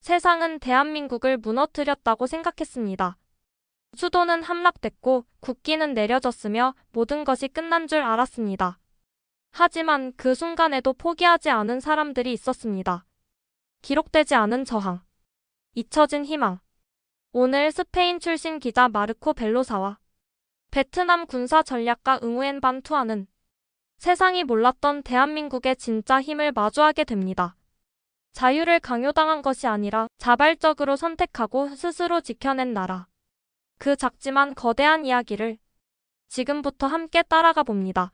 세상은 대한민국을 무너뜨렸다고 생각했습니다. 수도는 함락됐고 국기는 내려졌으며 모든 것이 끝난 줄 알았습니다. 하지만 그 순간에도 포기하지 않은 사람들이 있었습니다. 기록되지 않은 저항, 잊혀진 희망. 오늘 스페인 출신 기자 마르코 벨로사와 베트남 군사 전략가 응우엔 반 투아는 세상이 몰랐던 대한민국의 진짜 힘을 마주하게 됩니다. 자유를 강요당한 것이 아니라 자발적으로 선택하고 스스로 지켜낸 나라. 그 작지만 거대한 이야기를 지금부터 함께 따라가 봅니다.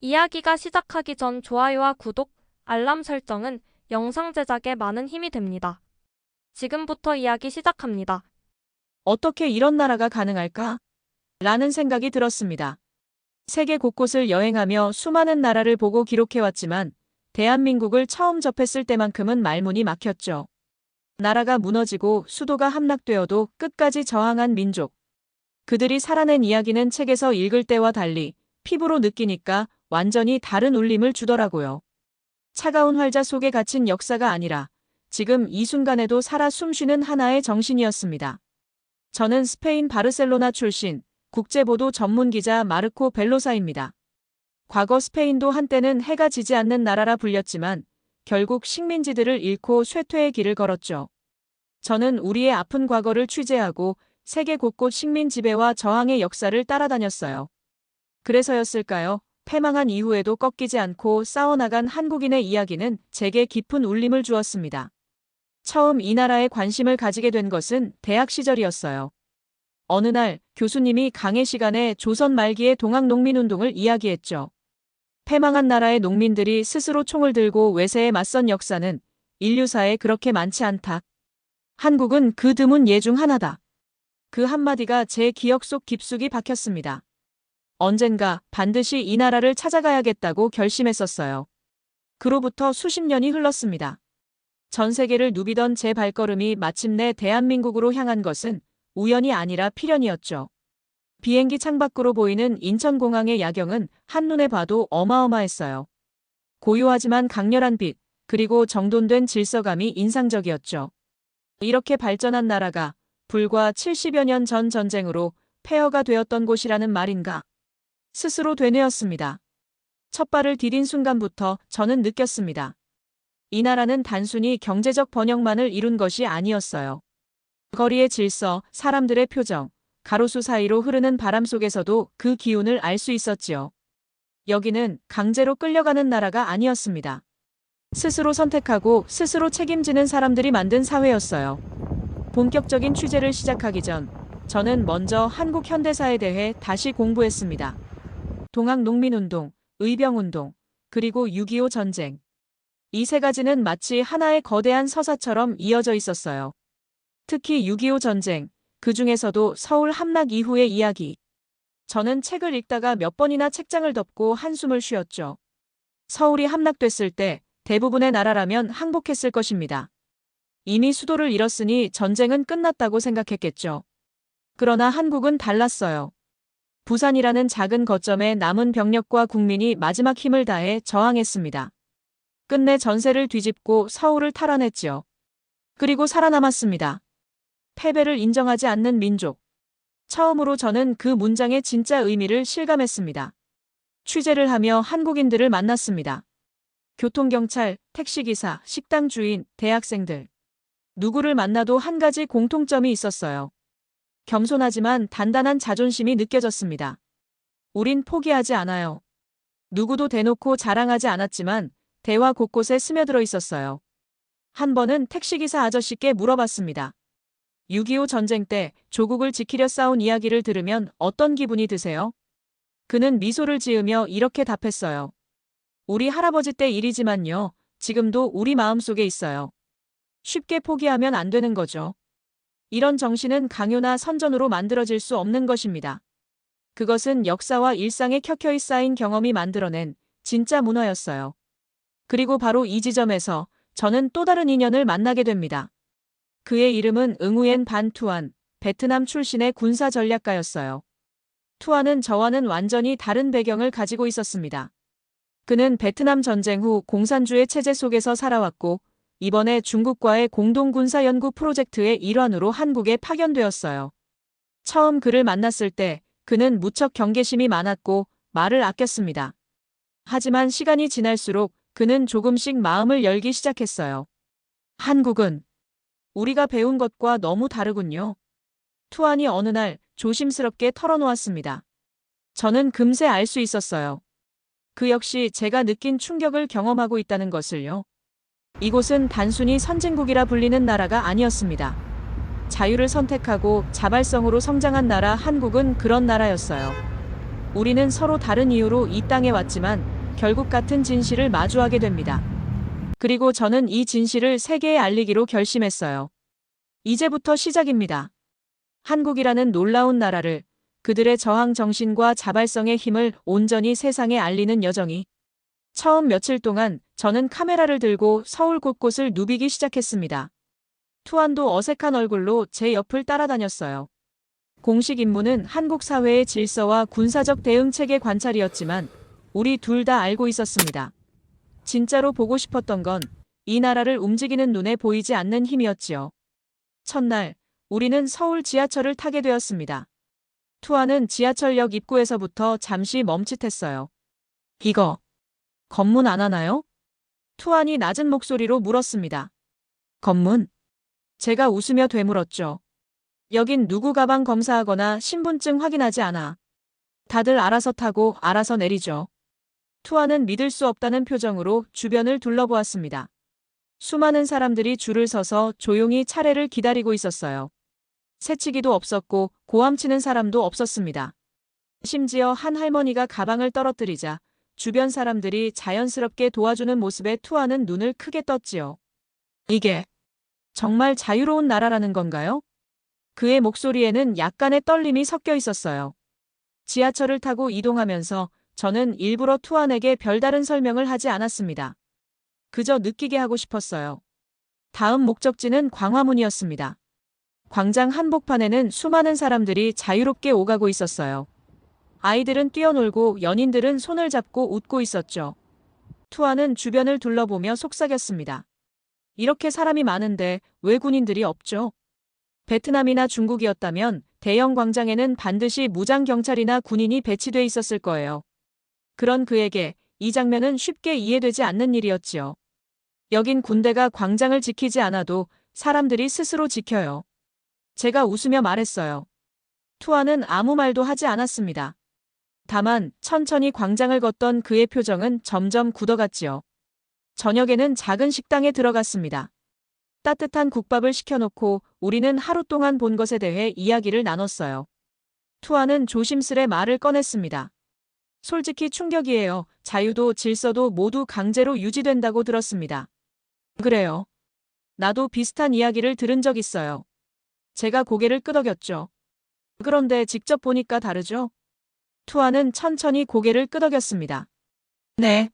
이야기가 시작하기 전 좋아요와 구독, 알람 설정은 영상 제작에 많은 힘이 됩니다. 지금부터 이야기 시작합니다. 어떻게 이런 나라가 가능할까? 라는 생각이 들었습니다. 세계 곳곳을 여행하며 수많은 나라를 보고 기록해왔지만 대한민국을 처음 접했을 때만큼은 말문이 막혔죠. 나라가 무너지고 수도가 함락되어도 끝까지 저항한 민족. 그들이 살아낸 이야기는 책에서 읽을 때와 달리 피부로 느끼니까 완전히 다른 울림을 주더라고요. 차가운 활자 속에 갇힌 역사가 아니라 지금 이 순간에도 살아 숨쉬는 하나의 정신이었습니다. 저는 스페인 바르셀로나 출신 국제보도 전문기자 마르코 벨로사입니다. 과거 스페인도 한때는 해가 지지 않는 나라라 불렸지만 결국 식민지들을 잃고 쇠퇴의 길을 걸었죠. 저는 우리의 아픈 과거를 취재하고 세계 곳곳 식민 지배와 저항의 역사를 따라다녔어요. 그래서였을까요? 패망한 이후에도 꺾이지 않고 싸워나간 한국인의 이야기는 제게 깊은 울림을 주었습니다. 처음 이 나라에 관심을 가지게 된 것은 대학 시절이었어요. 어느 날 교수님이 강의 시간에 조선 말기의 동학농민운동을 이야기했죠. 패망한 나라의 농민들이 스스로 총을 들고 외세에 맞선 역사는 인류사에 그렇게 많지 않다. 한국은 그 드문 예 중 하나다. 그 한마디가 제 기억 속 깊숙이 박혔습니다. 언젠가 반드시 이 나라를 찾아가야겠다고 결심했었어요. 그로부터 수십 년이 흘렀습니다. 전 세계를 누비던 제 발걸음이 마침내 대한민국으로 향한 것은 우연이 아니라 필연이었죠. 비행기 창밖으로 보이는 인천공항의 야경은 한눈에 봐도 어마어마했어요. 고요하지만 강렬한 빛, 그리고 정돈된 질서감이 인상적이었죠. 이렇게 발전한 나라가 불과 70여 년 전 전쟁으로 폐허가 되었던 곳이라는 말인가? 스스로 되뇌었습니다. 첫 발을 디딘 순간부터 저는 느꼈습니다. 이 나라는 단순히 경제적 번영만을 이룬 것이 아니었어요. 거리의 질서, 사람들의 표정, 가로수 사이로 흐르는 바람 속에서도 그 기운을 알 수 있었지요. 여기는 강제로 끌려가는 나라가 아니었습니다. 스스로 선택하고 스스로 책임지는 사람들이 만든 사회였어요. 본격적인 취재를 시작하기 전 저는 먼저 한국 현대사에 대해 다시 공부했습니다. 동학농민운동, 의병운동, 그리고 6.25 전쟁. 이 세 가지는 마치 하나의 거대한 서사처럼 이어져 있었어요. 특히 6.25 전쟁, 그 중에서도 서울 함락 이후의 이야기. 저는 책을 읽다가 몇 번이나 책장을 덮고 한숨을 쉬었죠. 서울이 함락됐을 때 대부분의 나라라면 항복했을 것입니다. 이미 수도를 잃었으니 전쟁은 끝났다고 생각했겠죠. 그러나 한국은 달랐어요. 부산이라는 작은 거점에 남은 병력과 국민이 마지막 힘을 다해 저항했습니다. 끝내 전세를 뒤집고 서울을 탈환했지요. 그리고 살아남았습니다. 패배를 인정하지 않는 민족. 처음으로 저는 그 문장의 진짜 의미를 실감했습니다. 취재를 하며 한국인들을 만났습니다. 교통경찰, 택시기사, 식당 주인, 대학생들. 누구를 만나도 한 가지 공통점이 있었어요. 겸손하지만 단단한 자존심이 느껴졌습니다. 우린 포기하지 않아요. 누구도 대놓고 자랑하지 않았지만 대화 곳곳에 스며들어 있었어요. 한 번은 택시기사 아저씨께 물어봤습니다. 6.25 전쟁 때 조국을 지키려 싸운 이야기를 들으면 어떤 기분이 드세요? 그는 미소를 지으며 이렇게 답했어요. 우리 할아버지 때 일이지만요. 지금도 우리 마음속에 있어요. 쉽게 포기하면 안 되는 거죠. 이런 정신은 강요나 선전으로 만들어질 수 없는 것입니다. 그것은 역사와 일상에 켜켜이 쌓인 경험이 만들어낸 진짜 문화였어요. 그리고 바로 이 지점에서 저는 또 다른 인연을 만나게 됩니다. 그의 이름은 응우엔 반 투안, 베트남 출신의 군사 전략가였어요. 투안은 저와는 완전히 다른 배경을 가지고 있었습니다. 그는 베트남 전쟁 후 공산주의 체제 속에서 살아왔고 이번에 중국과의 공동 군사 연구 프로젝트의 일환으로 한국에 파견되었어요. 처음 그를 만났을 때 그는 무척 경계심이 많았고 말을 아꼈습니다. 하지만 시간이 지날수록 그는 조금씩 마음을 열기 시작했어요. 한국은 우리가 배운 것과 너무 다르군요. 투안이 어느 날 조심스럽게 털어놓았습니다. 저는 금세 알 수 있었어요. 그 역시 제가 느낀 충격을 경험하고 있다는 것을요. 이곳은 단순히 선진국이라 불리는 나라가 아니었습니다. 자유를 선택하고 자발성으로 성장한 나라 한국은 그런 나라였어요. 우리는 서로 다른 이유로 이 땅에 왔지만 결국 같은 진실을 마주하게 됩니다. 그리고 저는 이 진실을 세계에 알리기로 결심했어요. 이제부터 시작입니다. 한국이라는 놀라운 나라를, 그들의 저항 정신과 자발성의 힘을 온전히 세상에 알리는 여정이. 처음 며칠 동안 저는 카메라를 들고 서울 곳곳을 누비기 시작했습니다. 투안도 어색한 얼굴로 제 옆을 따라다녔어요. 공식 임무는 한국 사회의 질서와 군사적 대응 체계 관찰이었지만 우리 둘 다 알고 있었습니다. 진짜로 보고 싶었던 건 이 나라를 움직이는 눈에 보이지 않는 힘이었지요. 첫날, 우리는 서울 지하철을 타게 되었습니다. 투안은 지하철역 입구에서부터 잠시 멈칫했어요. 이거, 검문 안 하나요? 투안이 낮은 목소리로 물었습니다. 검문? 제가 웃으며 되물었죠. 여긴 누구 가방 검사하거나 신분증 확인하지 않아. 다들 알아서 타고 알아서 내리죠. 투안은 믿을 수 없다는 표정으로 주변을 둘러보았습니다. 수많은 사람들이 줄을 서서 조용히 차례를 기다리고 있었어요. 새치기도 없었고 고함치는 사람도 없었습니다. 심지어 한 할머니가 가방을 떨어뜨리자 주변 사람들이 자연스럽게 도와주는 모습에 투안은 눈을 크게 떴지요. 이게 정말 자유로운 나라라는 건가요? 그의 목소리에는 약간의 떨림이 섞여 있었어요. 지하철을 타고 이동하면서 저는 일부러 투안에게 별다른 설명을 하지 않았습니다. 그저 느끼게 하고 싶었어요. 다음 목적지는 광화문이었습니다. 광장 한복판에는 수많은 사람들이 자유롭게 오가고 있었어요. 아이들은 뛰어놀고 연인들은 손을 잡고 웃고 있었죠. 투안은 주변을 둘러보며 속삭였습니다. 이렇게 사람이 많은데 왜 군인들이 없죠? 베트남이나 중국이었다면 대형 광장에는 반드시 무장 경찰이나 군인이 배치돼 있었을 거예요. 그런 그에게 이 장면은 쉽게 이해되지 않는 일이었지요. 여긴 군대가 광장을 지키지 않아도 사람들이 스스로 지켜요. 제가 웃으며 말했어요. 투안은 아무 말도 하지 않았습니다. 다만 천천히 광장을 걷던 그의 표정은 점점 굳어갔지요. 저녁에는 작은 식당에 들어갔습니다. 따뜻한 국밥을 시켜놓고 우리는 하루 동안 본 것에 대해 이야기를 나눴어요. 투안은 조심스레 말을 꺼냈습니다. 솔직히 충격이에요. 자유도 질서도 모두 강제로 유지된다고 들었습니다. 그래요. 나도 비슷한 이야기를 들은 적 있어요. 제가 고개를 끄덕였죠. 그런데 직접 보니까 다르죠? 투안은 천천히 고개를 끄덕였습니다. 네.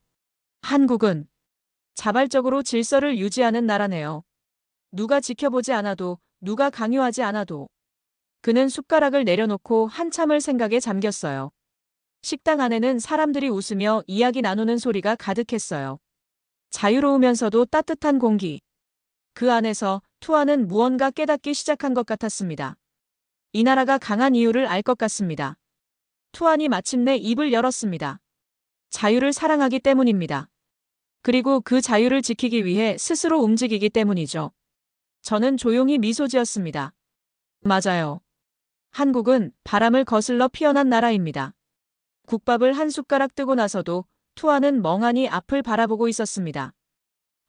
한국은 자발적으로 질서를 유지하는 나라네요. 누가 지켜보지 않아도, 누가 강요하지 않아도. 그는 숟가락을 내려놓고 한참을 생각에 잠겼어요. 식당 안에는 사람들이 웃으며 이야기 나누는 소리가 가득했어요. 자유로우면서도 따뜻한 공기. 그 안에서 투안은 무언가 깨닫기 시작한 것 같았습니다. 이 나라가 강한 이유를 알 것 같습니다. 투안이 마침내 입을 열었습니다. 자유를 사랑하기 때문입니다. 그리고 그 자유를 지키기 위해 스스로 움직이기 때문이죠. 저는 조용히 미소 지었습니다. 맞아요. 한국은 바람을 거슬러 피어난 나라입니다. 국밥을 한 숟가락 뜨고 나서도 투안은 멍하니 앞을 바라보고 있었습니다.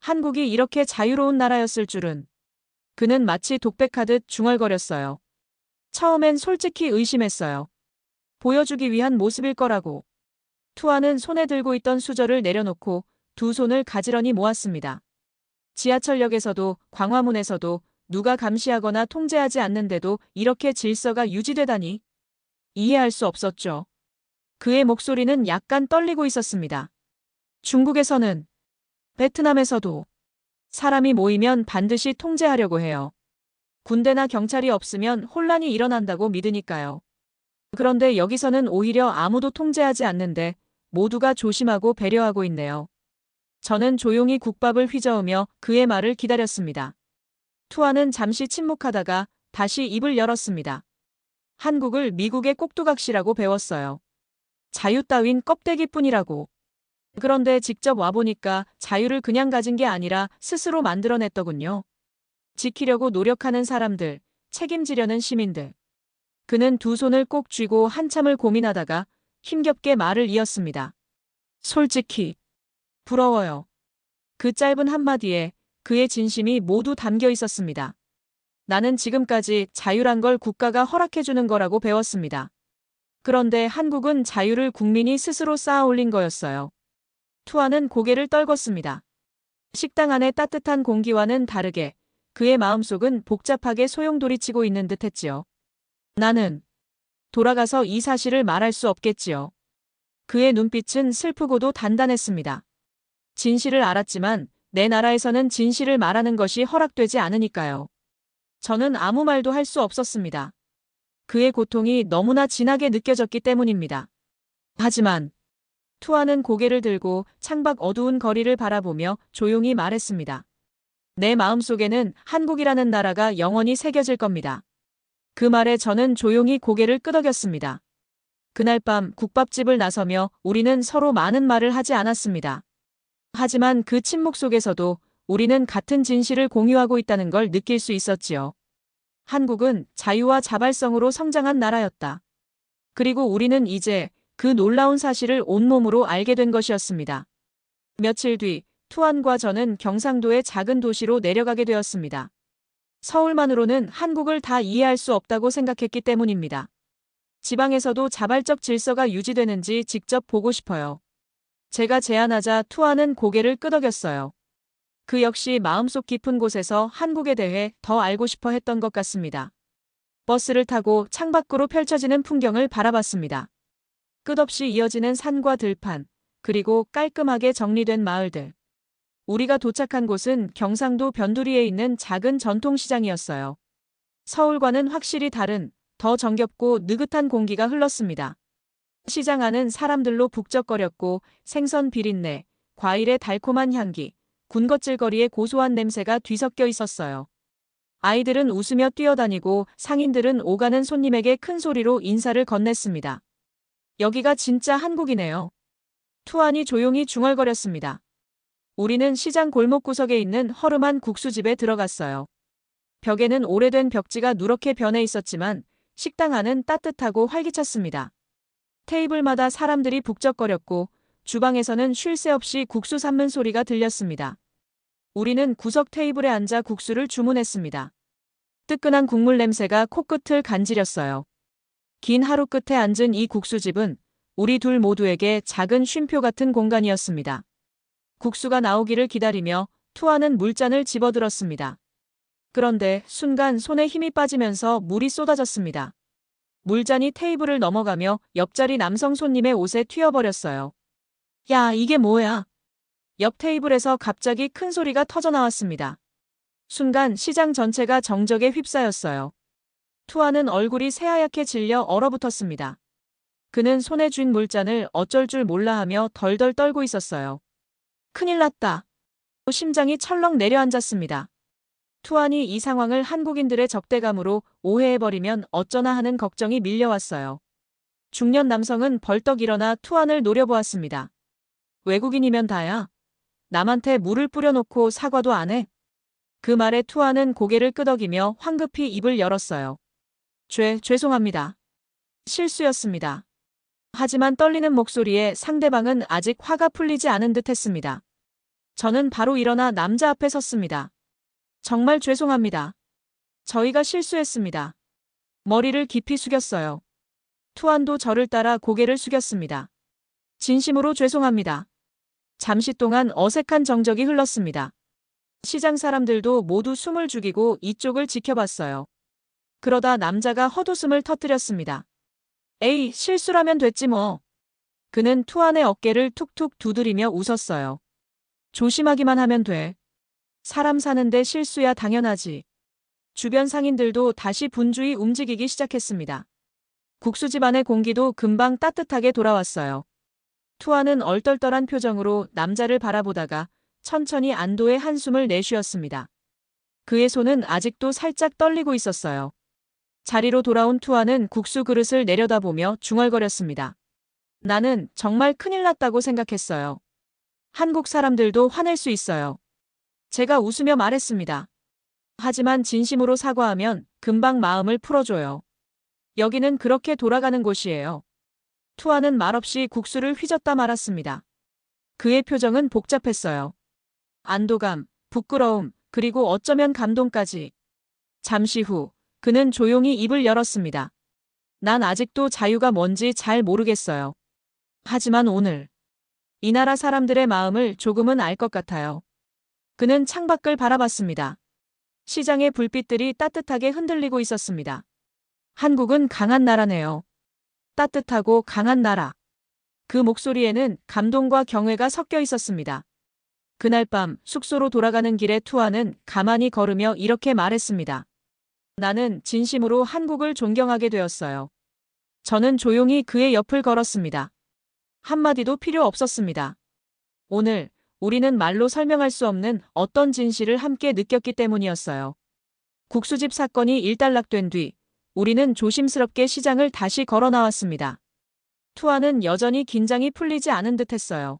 한국이 이렇게 자유로운 나라였을 줄은. 그는 마치 독백하듯 중얼거렸어요. 처음엔 솔직히 의심했어요. 보여주기 위한 모습일 거라고. 투안은 손에 들고 있던 수저를 내려놓고 두 손을 가지런히 모았습니다. 지하철역에서도 광화문에서도 누가 감시하거나 통제하지 않는데도 이렇게 질서가 유지되다니. 이해할 수 없었죠. 그의 목소리는 약간 떨리고 있었습니다. 중국에서는, 베트남에서도 사람이 모이면 반드시 통제하려고 해요. 군대나 경찰이 없으면 혼란이 일어난다고 믿으니까요. 그런데 여기서는 오히려 아무도 통제하지 않는데 모두가 조심하고 배려하고 있네요. 저는 조용히 국밥을 휘저으며 그의 말을 기다렸습니다. 투아는 잠시 침묵하다가 다시 입을 열었습니다. 한국을 미국의 꼭두각시라고 배웠어요. 자유 따윈 껍데기뿐이라고. 그런데 직접 와보니까 자유를 그냥 가진 게 아니라 스스로 만들어냈더군요. 지키려고 노력하는 사람들, 책임지려는 시민들. 그는 두 손을 꼭 쥐고 한참을 고민하다가 힘겹게 말을 이었습니다. 솔직히 부러워요. 그 짧은 한마디에 그의 진심이 모두 담겨 있었습니다. 나는 지금까지 자유란 걸 국가가 허락해주는 거라고 배웠습니다. 그런데 한국은 자유를 국민이 스스로 쌓아 올린 거였어요. 투아는 고개를 떨궜습니다. 식당 안의 따뜻한 공기와는 다르게 그의 마음속은 복잡하게 소용돌이치고 있는 듯 했지요. 나는 돌아가서 이 사실을 말할 수 없겠지요. 그의 눈빛은 슬프고도 단단했습니다. 진실을 알았지만 내 나라에서는 진실을 말하는 것이 허락되지 않으니까요. 저는 아무 말도 할 수 없었습니다. 그의 고통이 너무나 진하게 느껴졌기 때문입니다. 하지만 투아는 고개를 들고 창밖 어두운 거리를 바라보며 조용히 말했습니다. 내 마음속에는 한국이라는 나라가 영원히 새겨질 겁니다. 그 말에 저는 조용히 고개를 끄덕였습니다. 그날 밤 국밥집을 나서며 우리는 서로 많은 말을 하지 않았습니다. 하지만 그 침묵 속에서도 우리는 같은 진실을 공유하고 있다는 걸 느낄 수 있었지요. 한국은 자유와 자발성으로 성장한 나라였다. 그리고 우리는 이제 그 놀라운 사실을 온몸으로 알게 된 것이었습니다. 며칠 뒤 투안과 저는 경상도의 작은 도시로 내려가게 되었습니다. 서울만으로는 한국을 다 이해할 수 없다고 생각했기 때문입니다. 지방에서도 자발적 질서가 유지되는지 직접 보고 싶어요. 제가 제안하자 투아는 고개를 끄덕였어요. 그 역시 마음속 깊은 곳에서 한국에 대해 더 알고 싶어 했던 것 같습니다. 버스를 타고 창밖으로 펼쳐지는 풍경을 바라봤습니다. 끝없이 이어지는 산과 들판, 그리고 깔끔하게 정리된 마을들. 우리가 도착한 곳은 경상도 변두리에 있는 작은 전통시장이었어요. 서울과는 확실히 다른, 더 정겹고 느긋한 공기가 흘렀습니다. 시장 안은 사람들로 북적거렸고 생선 비린내, 과일의 달콤한 향기, 군것질거리의 고소한 냄새가 뒤섞여 있었어요. 아이들은 웃으며 뛰어다니고 상인들은 오가는 손님에게 큰 소리로 인사를 건넸습니다. 여기가 진짜 한국이네요. 투안이 조용히 중얼거렸습니다. 우리는 시장 골목구석에 있는 허름한 국수집에 들어갔어요. 벽에는 오래된 벽지가 누렇게 변해 있었지만 식당 안은 따뜻하고 활기찼습니다. 테이블마다 사람들이 북적거렸고 주방에서는 쉴 새 없이 국수 삶는 소리가 들렸습니다. 우리는 구석 테이블에 앉아 국수를 주문했습니다. 뜨끈한 국물 냄새가 코끝을 간지렸어요. 긴 하루 끝에 앉은 이 국수집은 우리 둘 모두에게 작은 쉼표 같은 공간이었습니다. 국수가 나오기를 기다리며 투아는 물잔을 집어들었습니다. 그런데 순간 손에 힘이 빠지면서 물이 쏟아졌습니다. 물잔이 테이블을 넘어가며 옆자리 남성 손님의 옷에 튀어버렸어요. 야, 이게 뭐야? 옆 테이블에서 갑자기 큰 소리가 터져나왔습니다. 순간 시장 전체가 정적에 휩싸였어요. 투아는 얼굴이 새하얗게 질려 얼어붙었습니다. 그는 손에 쥔 물잔을 어쩔 줄 몰라 하며 덜덜 떨고 있었어요. 큰일 났다. 심장이 철렁 내려앉았습니다. 투안이 이 상황을 한국인들의 적대감으로 오해해버리면 어쩌나 하는 걱정이 밀려왔어요. 중년 남성은 벌떡 일어나 투안을 노려보았습니다. 외국인이면 다야. 남한테 물을 뿌려놓고 사과도 안 해? 그 말에 투안은 고개를 끄덕이며 황급히 입을 열었어요. 죄송합니다. 실수였습니다. 하지만 떨리는 목소리에 상대방은 아직 화가 풀리지 않은 듯 했습니다. 저는 바로 일어나 남자 앞에 섰습니다. 정말 죄송합니다. 저희가 실수했습니다. 머리를 깊이 숙였어요. 투안도 저를 따라 고개를 숙였습니다. 진심으로 죄송합니다. 잠시 동안 어색한 정적이 흘렀습니다. 시장 사람들도 모두 숨을 죽이고 이쪽을 지켜봤어요. 그러다 남자가 헛웃음을 터뜨렸습니다. 에이, 실수라면 됐지 뭐. 그는 투안의 어깨를 툭툭 두드리며 웃었어요. 조심하기만 하면 돼. 사람 사는데 실수야 당연하지. 주변 상인들도 다시 분주히 움직이기 시작했습니다. 국수집 안의 공기도 금방 따뜻하게 돌아왔어요. 투안은 얼떨떨한 표정으로 남자를 바라보다가 천천히 안도의 한숨을 내쉬었습니다. 그의 손은 아직도 살짝 떨리고 있었어요. 자리로 돌아온 투아는 국수 그릇을 내려다보며 중얼거렸습니다. 나는 정말 큰일 났다고 생각했어요. 한국 사람들도 화낼 수 있어요. 제가 웃으며 말했습니다. 하지만 진심으로 사과하면 금방 마음을 풀어줘요. 여기는 그렇게 돌아가는 곳이에요. 투아는 말없이 국수를 휘젓다 말았습니다. 그의 표정은 복잡했어요. 안도감, 부끄러움, 그리고 어쩌면 감동까지. 잠시 후 그는 조용히 입을 열었습니다. 난 아직도 자유가 뭔지 잘 모르겠어요. 하지만 오늘 이 나라 사람들의 마음을 조금은 알 것 같아요. 그는 창밖을 바라봤습니다. 시장의 불빛들이 따뜻하게 흔들리고 있었습니다. 한국은 강한 나라네요. 따뜻하고 강한 나라. 그 목소리에는 감동과 경외가 섞여 있었습니다. 그날 밤 숙소로 돌아가는 길에 투아는 가만히 걸으며 이렇게 말했습니다. 나는 진심으로 한국을 존경하게 되었어요. 저는 조용히 그의 옆을 걸었습니다. 한마디도 필요 없었습니다. 오늘 우리는 말로 설명할 수 없는 어떤 진실을 함께 느꼈기 때문이었어요. 국수집 사건이 일단락된 뒤 우리는 조심스럽게 시장을 다시 걸어 나왔습니다. 투아는 여전히 긴장이 풀리지 않은 듯했어요.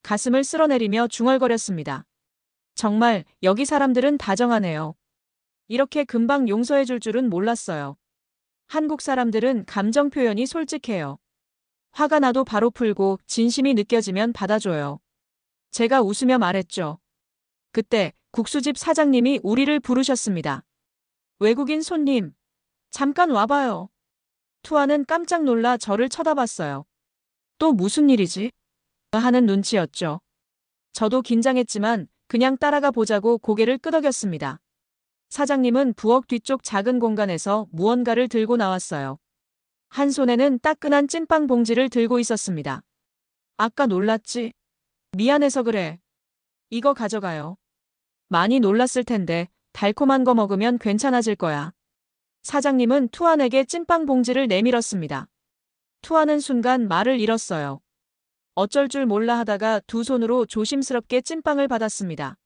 가슴을 쓸어내리며 중얼거렸습니다. 정말 여기 사람들은 다정하네요. 이렇게 금방 용서해 줄 줄은 몰랐어요. 한국 사람들은 감정 표현이 솔직해요. 화가 나도 바로 풀고 진심이 느껴지면 받아줘요. 제가 웃으며 말했죠. 그때 국수집 사장님이 우리를 부르셨습니다. 외국인 손님, 잠깐 와봐요. 투아는 깜짝 놀라 저를 쳐다봤어요. 또 무슨 일이지? 하는 눈치였죠. 저도 긴장했지만 그냥 따라가 보자고 고개를 끄덕였습니다. 사장님은 부엌 뒤쪽 작은 공간에서 무언가를 들고 나왔어요. 한 손에는 따끈한 찐빵 봉지를 들고 있었습니다. 아까 놀랐지? 미안해서 그래. 이거 가져가요. 많이 놀랐을 텐데 달콤한 거 먹으면 괜찮아질 거야. 사장님은 투안에게 찐빵 봉지를 내밀었습니다. 투안은 순간 말을 잃었어요. 어쩔 줄 몰라 하다가 두 손으로 조심스럽게 찐빵을 받았습니다.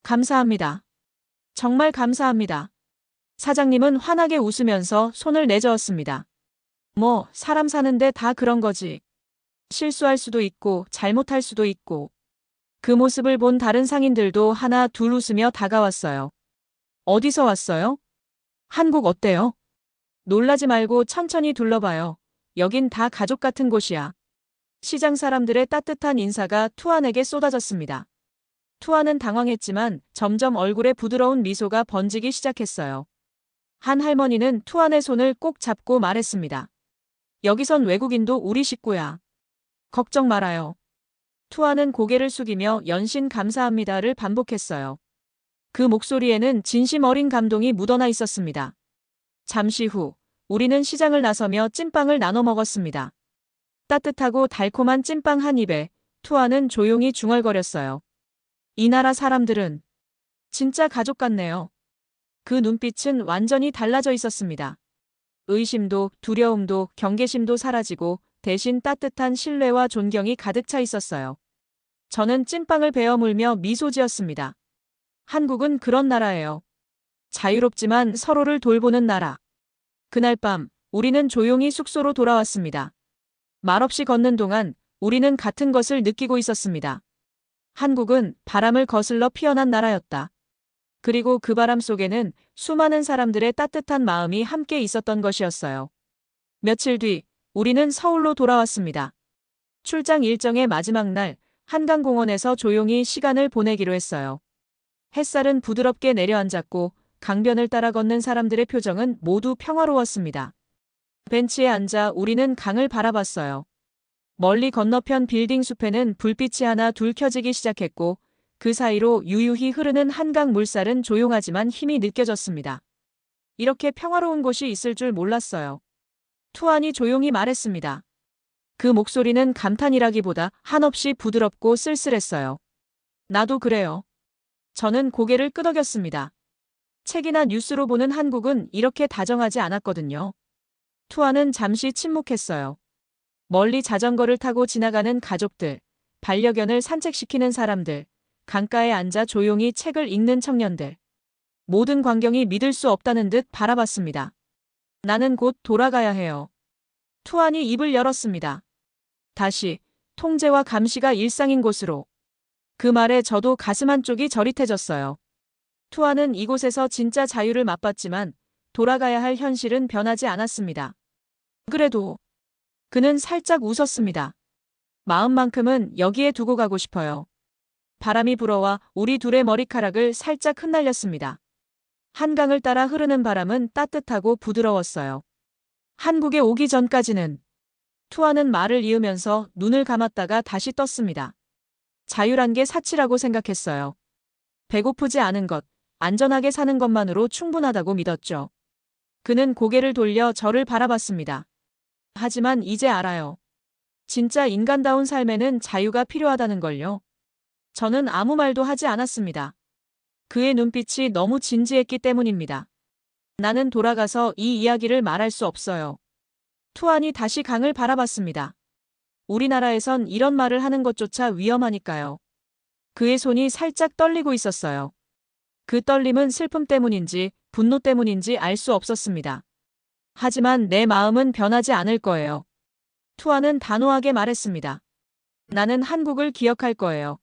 감사합니다. 정말 감사합니다. 사장님은 환하게 웃으면서 손을 내저었습니다. 뭐, 사람 사는데 다 그런 거지. 실수할 수도 있고 잘못할 수도 있고. 그 모습을 본 다른 상인들도 하나 둘 웃으며 다가왔어요. 어디서 왔어요? 한국 어때요? 놀라지 말고 천천히 둘러봐요. 여긴 다 가족 같은 곳이야. 시장 사람들의 따뜻한 인사가 투안에게 쏟아졌습니다. 투안은 당황했지만 점점 얼굴에 부드러운 미소가 번지기 시작했어요. 한 할머니는 투안의 손을 꼭 잡고 말했습니다. 여기선 외국인도 우리 식구야. 걱정 말아요. 투안은 고개를 숙이며 연신 감사합니다를 반복했어요. 그 목소리에는 진심 어린 감동이 묻어나 있었습니다. 잠시 후 우리는 시장을 나서며 찐빵을 나눠 먹었습니다. 따뜻하고 달콤한 찐빵 한 입에 투아는 조용히 중얼거렸어요. 이 나라 사람들은 진짜 가족 같네요. 그 눈빛은 완전히 달라져 있었습니다. 의심도 두려움도 경계심도 사라지고 대신 따뜻한 신뢰와 존경이 가득 차 있었어요. 저는 찐빵을 베어 물며 미소 지었습니다. 한국은 그런 나라예요. 자유롭지만 서로를 돌보는 나라. 그날 밤 우리는 조용히 숙소로 돌아왔습니다. 말없이 걷는 동안 우리는 같은 것을 느끼고 있었습니다. 한국은 바람을 거슬러 피어난 나라였다. 그리고 그 바람 속에는 수많은 사람들의 따뜻한 마음이 함께 있었던 것이었어요. 며칠 뒤 우리는 서울로 돌아왔습니다. 출장 일정의 마지막 날 한강공원에서 조용히 시간을 보내기로 했어요. 햇살은 부드럽게 내려앉았고 강변을 따라 걷는 사람들의 표정은 모두 평화로웠습니다. 벤치에 앉아 우리는 강을 바라봤어요. 멀리 건너편 빌딩 숲에는 불빛이 하나 둘 켜지기 시작했고 그 사이로 유유히 흐르는 한강 물살은 조용하지만 힘이 느껴졌습니다. 이렇게 평화로운 곳이 있을 줄 몰랐어요. 투안이 조용히 말했습니다. 그 목소리는 감탄이라기보다 한없이 부드럽고 쓸쓸했어요. 나도 그래요. 저는 고개를 끄덕였습니다. 책이나 뉴스로 보는 한국은 이렇게 다정하지 않았거든요. 투아는 잠시 침묵했어요. 멀리 자전거를 타고 지나가는 가족들, 반려견을 산책시키는 사람들, 강가에 앉아 조용히 책을 읽는 청년들. 모든 광경이 믿을 수 없다는 듯 바라봤습니다. 나는 곧 돌아가야 해요. 투안이 입을 열었습니다. 다시 통제와 감시가 일상인 곳으로. 그 말에 저도 가슴 한쪽이 저릿해졌어요. 투안은 이곳에서 진짜 자유를 맛봤지만 돌아가야 할 현실은 변하지 않았습니다. 그래도 그는 살짝 웃었습니다. 마음만큼은 여기에 두고 가고 싶어요. 바람이 불어와 우리 둘의 머리카락을 살짝 흩날렸습니다. 한강을 따라 흐르는 바람은 따뜻하고 부드러웠어요. 한국에 오기 전까지는 투아는 말을 이으면서 눈을 감았다가 다시 떴습니다. 자유란 게 사치라고 생각했어요. 배고프지 않은 것, 안전하게 사는 것만으로 충분하다고 믿었죠. 그는 고개를 돌려 저를 바라봤습니다. 하지만 이제 알아요. 진짜 인간다운 삶에는 자유가 필요하다는 걸요. 저는 아무 말도 하지 않았습니다. 그의 눈빛이 너무 진지했기 때문입니다. 나는 돌아가서 이 이야기를 말할 수 없어요. 투안이 다시 강을 바라봤습니다. 우리나라에선 이런 말을 하는 것조차 위험하니까요. 그의 손이 살짝 떨리고 있었어요. 그 떨림은 슬픔 때문인지 분노 때문인지 알 수 없었습니다. 하지만 내 마음은 변하지 않을 거예요. 투안은 단호하게 말했습니다. 나는 한국을 기억할 거예요.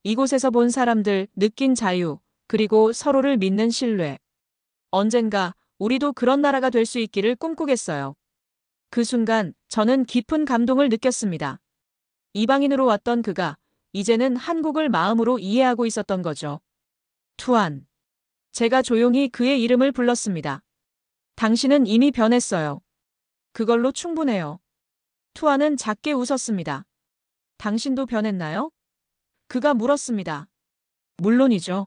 이곳에서 본 사람들, 느낀 자유, 그리고 서로를 믿는 신뢰. 언젠가 우리도 그런 나라가 될 수 있기를 꿈꾸겠어요. 그 순간 저는 깊은 감동을 느꼈습니다. 이방인으로 왔던 그가 이제는 한국을 마음으로 이해하고 있었던 거죠. 투안. 제가 조용히 그의 이름을 불렀습니다. 당신은 이미 변했어요. 그걸로 충분해요. 투안은 작게 웃었습니다. 당신도 변했나요? 그가 물었습니다. 물론이죠.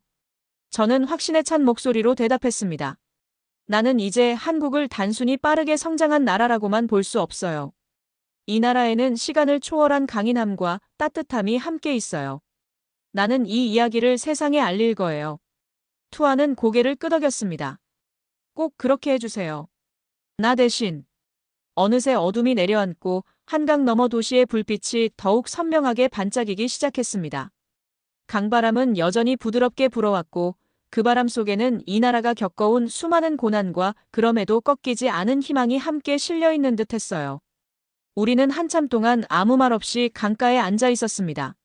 저는 확신에 찬 목소리로 대답했습니다. 나는 이제 한국을 단순히 빠르게 성장한 나라라고만 볼 수 없어요. 이 나라에는 시간을 초월한 강인함과 따뜻함이 함께 있어요. 나는 이 이야기를 세상에 알릴 거예요. 투아는 고개를 끄덕였습니다. 꼭 그렇게 해주세요. 나 대신. 어느새 어둠이 내려앉고 한강 너머 도시의 불빛이 더욱 선명하게 반짝이기 시작했습니다. 강바람은 여전히 부드럽게 불어왔고 그 바람 속에는 이 나라가 겪어온 수많은 고난과 그럼에도 꺾이지 않은 희망이 함께 실려있는 듯했어요. 우리는 한참 동안 아무 말 없이 강가에 앉아 있었습니다.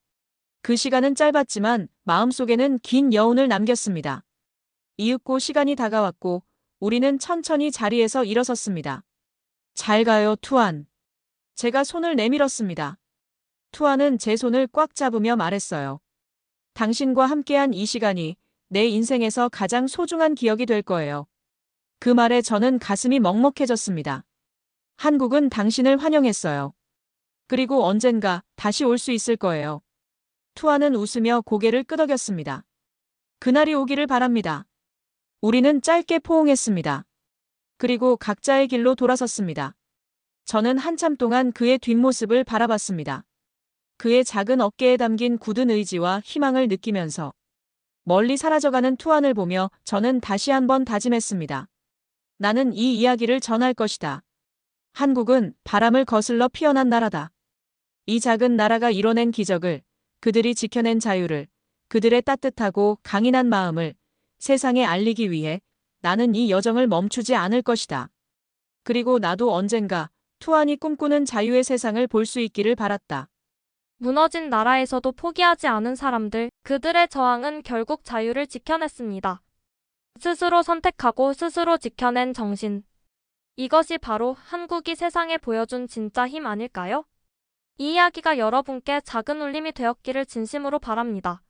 그 시간은 짧았지만 마음속에는 긴 여운을 남겼습니다. 이윽고 시간이 다가왔고 우리는 천천히 자리에서 일어섰습니다. 잘 가요, 투안. 제가 손을 내밀었습니다. 투안은 제 손을 꽉 잡으며 말했어요. 당신과 함께한 이 시간이 내 인생에서 가장 소중한 기억이 될 거예요. 그 말에 저는 가슴이 먹먹해졌습니다. 한국은 당신을 환영했어요. 그리고 언젠가 다시 올 수 있을 거예요. 투아는 웃으며 고개를 끄덕였습니다. 그날이 오기를 바랍니다. 우리는 짧게 포옹했습니다. 그리고 각자의 길로 돌아섰습니다. 저는 한참 동안 그의 뒷모습을 바라봤습니다. 그의 작은 어깨에 담긴 굳은 의지와 희망을 느끼면서 멀리 사라져가는 투안을 보며 저는 다시 한번 다짐했습니다. 나는 이 이야기를 전할 것이다. 한국은 바람을 거슬러 피어난 나라다. 이 작은 나라가 이뤄낸 기적을, 그들이 지켜낸 자유를, 그들의 따뜻하고 강인한 마음을 세상에 알리기 위해 나는 이 여정을 멈추지 않을 것이다. 그리고 나도 언젠가 투안이 꿈꾸는 자유의 세상을 볼 수 있기를 바랐다. 무너진 나라에서도 포기하지 않은 사람들, 그들의 저항은 결국 자유를 지켜냈습니다. 스스로 선택하고 스스로 지켜낸 정신. 이것이 바로 한국이 세상에 보여준 진짜 힘 아닐까요? 이 이야기가 여러분께 작은 울림이 되었기를 진심으로 바랍니다.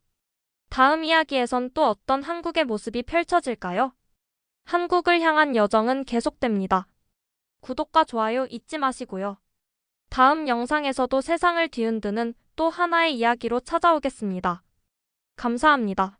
다음 이야기에선 또 어떤 한국의 모습이 펼쳐질까요? 한국을 향한 여정은 계속됩니다. 구독과 좋아요 잊지 마시고요. 다음 영상에서도 세상을 뒤흔드는 또 하나의 이야기로 찾아오겠습니다. 감사합니다.